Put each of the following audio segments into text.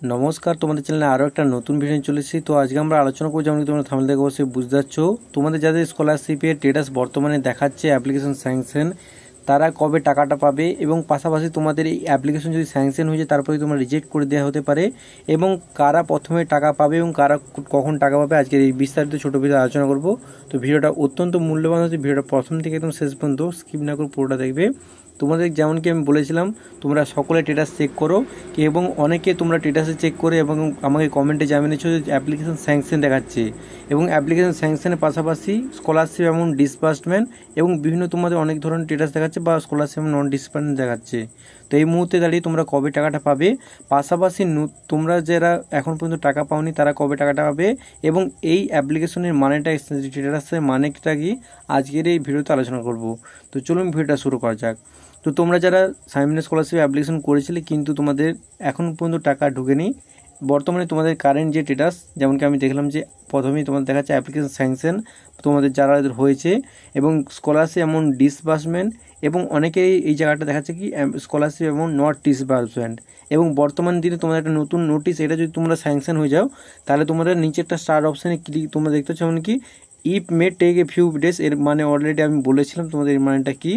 नमस्कार तुम्हारे चैनल आरो एक नतून भिडियो चले तो आज के আমরা আলোচনা করব যেমন তোমরা থাম্বনেল দেখে অবশ্যই বুঝতে পারছো তোমাদের যাদের স্কলারশিপের স্ট্যাটাস বর্তমানে দেখাচ্ছে অ্যাপ্লিকেশন স্যাংশন তারা কবে টাকাটা পাবে এবং পাশাপাশি তোমাদের এই অ্যাপ্লিকেশন যদি স্যাংশন হয়ে যায় তারপরে তোমরা রিজেক্ট করে দেওয়া হতে পারে এবং কারা প্রথমে টাকা পাবে এবং কারা কখন টাকা পাবে আজকে এই বিস্তারিত ছোট ভিডিও আলোচনা করব। তো ভিডিওটা অত্যন্ত মূল্যবান হচ্ছে, ভিডিওটা প্রথম থেকে একদম শেষ পর্যন্ত স্কিপ না করে পুরোটা দেখবে। তোমাদের যেমন কি আমি বলেছিলাম তোমরা সকলে স্ট্যাটাস চেক করো এবং অনেকে তোমরা স্ট্যাটাসে চেক করে এবং আমাকে কমেন্টে জানিয়েছো যে অ্যাপ্লিকেশন স্যাংশন দেখাচ্ছে এবং অ্যাপ্লিকেশন স্যাংশনের পাশাপাশি স্কলারশিপ অ্যামাউন্ট ডিসবার্সমেন্ট এবং বিভিন্ন তোমাদের অনেক ধরনের স্ট্যাটাস দেখাচ্ছে বা স্কলারশিপ নন ডিসবার্সমেন্ট দেখাচ্ছে। তো এই মুহূর্তে দাঁড়িয়ে তোমরা কবে টাকাটা পাবে, পাশাপাশি তোমরা যারা এখন পর্যন্ত টাকা পাওনি তারা কবে টাকাটা পাবে এবং এই অ্যাপ্লিকেশনের মানেটা স্ট্যাটাসের মানেটা কি আজকের এই ভিডিওতে আলোচনা করব। তো চলুন ভিডিওটা শুরু করা যাক। তো তোমরা যারা সাইমন স্কলারশিপ অ্যাপ্লিকেশন করেছিলে কিন্তু তোমাদের এখন পর্যন্ত টাকা ঢোকেনি, বর্তমানে তোমাদের কারেন্ট যে স্ট্যাটাস যেমন কি আমি দেখলাম যে প্রথমেই তোমাদের দেখাচ্ছে অ্যাপ্লিকেশন স্যাংশন তোমাদের যারা হয়েছে এবং স্কলারশিপ অ্যামাউন্ট ডিসবার্সমেন্ট এবং অনেকেই এই জায়গাটা দেখাচ্ছে কি স্কলারশিপ অ্যামাউন্ট নট ডিসবার্সমেন্ট এবং বর্তমান দিনে তোমাদের একটা নতুন নোটিশ, এটা যদি তোমরা স্যাংশন হয়ে যাও তাহলে তোমাদের নিচে একটা স্টার অপশানে ক্লিক তোমরা দেখতে পাচ্ছ এমন কি if may take a few days, এর মানে অলরেডি আমি বলেছিলাম তোমাদের এর মানেটা কি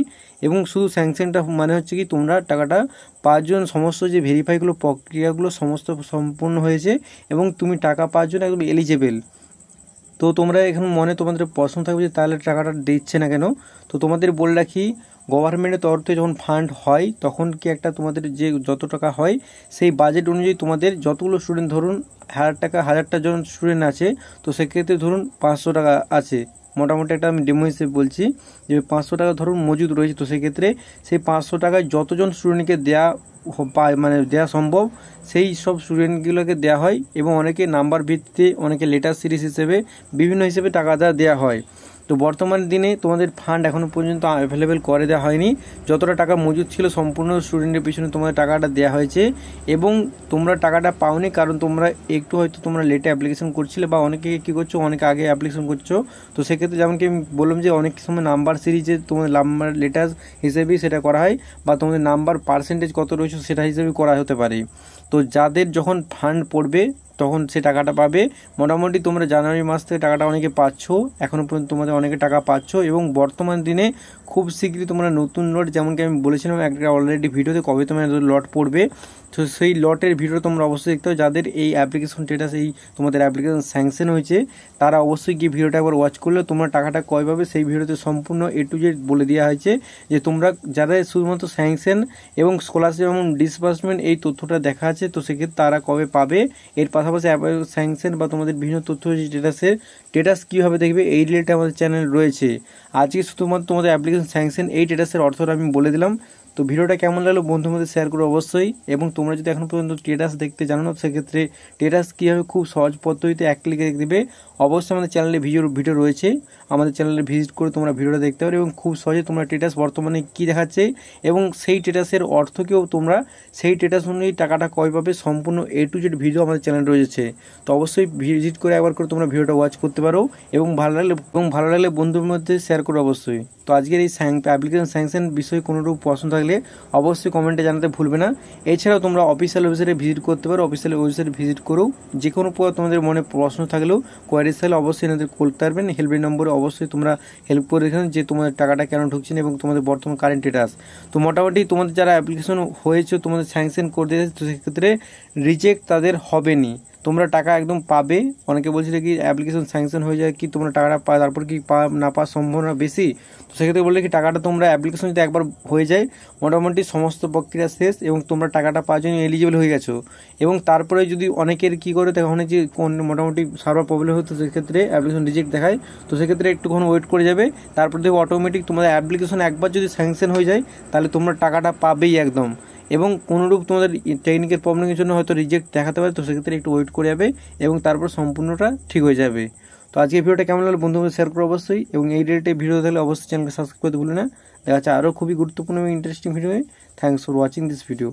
এবং শুধু স্যাংশনটা মানে হচ্ছে কি তোমরা টাকাটা পাওয়ার জন্য সমস্ত যে ভেরিফাইগুলো প্রক্রিয়াগুলো সমস্ত সম্পূর্ণ হয়েছে এবং তুমি টাকা পাওয়ার জন্য একদম এলিজেবল। তো তোমরা এখন মনে তোমাদের প্রশ্ন থাকবে যে তাহলে টাকাটা দিচ্ছে না কেন। তো তোমাদের বলে রাখি গভর্নমেন্টের তরফ থেকে যখন ফান্ড হয় তখন কি একটা তোমাদের যে যত টাকা হয় সেই বাজেট অনুযায়ী তোমাদের যতগুলো স্টুডেন্ট ধরুন 1000টা জন স্টুডেন্ট আছে তো সেক্ষেত্রে ধরুন 500 টাকা আছে, মোটামুটি একটা আমি ডেমো হিসেবে বলছি যে 500 টাকা ধরুন মজুদ রয়েছে। তো সেক্ষেত্রে সেই 500 টাকায় যতজন স্টুডেন্টকে দেওয়া মানে দেওয়া সম্ভব সেই সব স্টুডেন্টগুলোকে দেওয়া হয় এবং অনেকে নাম্বার ভিত্তিতে অনেকে লেটার সিরিজ হিসেবে বিভিন্ন হিসেবে টাকা দেওয়া হয়। তো বর্তমান দিনে তোমাদের ফান্ড এখনও পর্যন্ত অ্যাভেলেবেল করে দেওয়া হয়নি, যতটা টাকা মজুদ ছিল সম্পূর্ণ স্টুডেন্টের পিছনে তোমাদের টাকাটা দেওয়া হয়েছে এবং তোমরা টাকাটা পাওনি কারণ তোমরা একটু হয়তো তোমরা লেটে অ্যাপ্লিকেশন করছিলে বা অনেকে কী করছো অনেকে আগে অ্যাপ্লিকেশন করছো। তো সেক্ষেত্রে যেমন কি আমি বললাম যে অনেক সময় নাম্বার সিরিজে তোমাদের নাম্বার লেটার হিসেবেই সেটা করা হয় বা তোমাদের নাম্বার পার্সেন্টেজ কত রয়েছে সেটা হিসেবে করা হতে পারে। তো যাদের যখন ফান্ড পড়বে তখন সে টাকাটা পাবে। মোটামুটি তোমরা জানুয়ারি মাস থেকে টাকাটা অনেকে পাচ্ছ, এখনও পর্যন্ত তোমাদের অনেকে টাকা পাচ্ছ এবং বর্তমান দিনে খুব শীঘ্রই তোমরা নতুন লট যেমনকি আমি বলেছিলাম একটা অলরেডি ভিডিওতে কবে তোমার লট পড়বে তো সেই লটের ভিডিও তোমরা অবশ্যই দেখতে হবে। যাদের এই অ্যাপ্লিকেশন স্ট্যাটাস এই তোমাদের অ্যাপ্লিকেশন স্যাংশন হয়েছে তারা অবশ্যই গিয়ে ভিডিওটা একবার ওয়াচ করলে তোমরা টাকাটা কয় পাবে সেই ভিডিওতে সম্পূর্ণ A to Z বলে দেওয়া হয়েছে যে তোমরা যারা শুধুমাত্র স্যাংশন এবং স্কলারশিপ এবং ডিসবার্সমেন্ট এই তথ্যটা দেখা আছে তো সেক্ষেত্রে তারা কবে পাবে, এর পাশাপাশি স্যাংশন বা তোমাদের বিভিন্ন তথ্য স্ট্যাটাসের স্ট্যাটাস কীভাবে দেখবে এই রিলেটেড আমাদের চ্যানেল রয়েছে। আজকে শুধুমাত্র তোমাদের অ্যাপ্লিকেশন স্যাংশন এই স্ট্যাটাসের অর্থটা আমি বলে দিলাম। তো ভিডিওটা কেমন লাগলো বন্ধুর মধ্যে শেয়ার করো অবশ্যই এবং তোমরা যদি এখন পর্যন্ত স্ট্যাটাস দেখতে জানো না সেক্ষেত্রে স্ট্যাটাস কীভাবে খুব সহজ পদ্ধতিতে এক ক্লিকে দেখে দেবে অবশ্যই আমাদের চ্যানেলে ভিডিও রয়েছে, আমাদের চ্যানেলে ভিজিট করে তোমরা ভিডিওটা দেখতে পারো এবং খুব সহজে তোমরা স্ট্যাটাস বর্তমানে কী দেখাচ্ছে এবং সেই স্ট্যাটাসের অর্থকেও তোমরা সেই স্ট্যাটাস অনুযায়ী টাকাটা কয় পাবে সম্পূর্ণ A to Z ভিডিও আমাদের চ্যানেলে রয়েছে। তো অবশ্যই ভিজিট করে একবার করে তোমরা ভিডিওটা ওয়াচ করতে পারো এবং ভালো লাগলে বন্ধুর মধ্যে শেয়ার করো অবশ্যই। তো আজকের এই অ্যাপ্লিকেশন স্যাংশন বিষয়ে কোনোরকম প্রশ্ন থাকলে অবশ্যই কমেন্টে জানাতে ভুলবে না। এছাড়াও তোমরা অফিসিয়াল ওয়েবসাইটে ভিজিট করতে পারো, অফিসিয়াল ওয়েবসাইটে ভিজিট করো যে কোনো তোমাদের মনে প্রশ্ন থাকলেও কোয়ারিজ থাকলে অবশ্যই এনাদের করতে পারবেন, হেল্পলাইন নম্বরে অবশ্যই তোমরা হেল্প করে রেখেছেন যে তোমাদের টাকাটা কেন ঢুকছে না এবং তোমাদের বর্তমান কারেন্ট স্ট্যাটাস। তো মোটামুটি তোমাদের যারা অ্যাপ্লিকেশন হয়েছে তোমাদের স্যাংশন করে দিয়েছে তো সেক্ষেত্রে রিজেক্ট তাদের হবে নি, তোমরা টাকা একদম পাবে। অনেকে বলছিল কি অ্যাপ্লিকেশন স্যাংশন হয়ে যায় কি তোমরা টাকাটা পায় তারপর কি না পাওয়ার সম্ভাবনা বেশি, তো সেক্ষেত্রে বললে কি টাকাটা তোমরা অ্যাপ্লিকেশন যদি একবার হয়ে যায় মোটামুটি সমস্ত প্রক্রিয়া শেষ এবং তোমরা টাকাটা পাওয়ার জন্য এলিজিবল হয়ে গেছো এবং তারপরে যদি অনেকের কী করে তখন যে মোটামুটি সার্ভার প্রবলেম হতো সেক্ষেত্রে অ্যাপ্লিকেশন রিজেক্ট দেখায় তো সেক্ষেত্রে একটুক্ষণ ওয়েট করে যাবে, তারপর দেখো অটোমেটিক তোমাদের অ্যাপ্লিকেশন একবার যদি স্যাংশন হয়ে যায় তাহলে তোমরা টাকাটা পাবেই একদম এবং কোনোরূপ তোমাদের টেকনিক্যাল প্রবলেমের জন্য হয়তো রিজেক্ট দেখাতে পারে তো সেক্ষেত্রে একটু ওয়েট করে যাবে এবং তারপর সম্পূর্ণটা ঠিক হয়ে যাবে। তো আজকে ভিডিওটা কেমন লাগলো বন্ধুদের শেয়ার করো অবশ্যই এবং এই রিলেটেড ভিডিও থাকলে অবশ্যই চ্যানেলকে সাবস্ক্রাইব করতে ভুলো না। দেখা যাচ্ছে আরও খুবই গুরুত্বপূর্ণ এবং interesting video. Thanks for watching this video.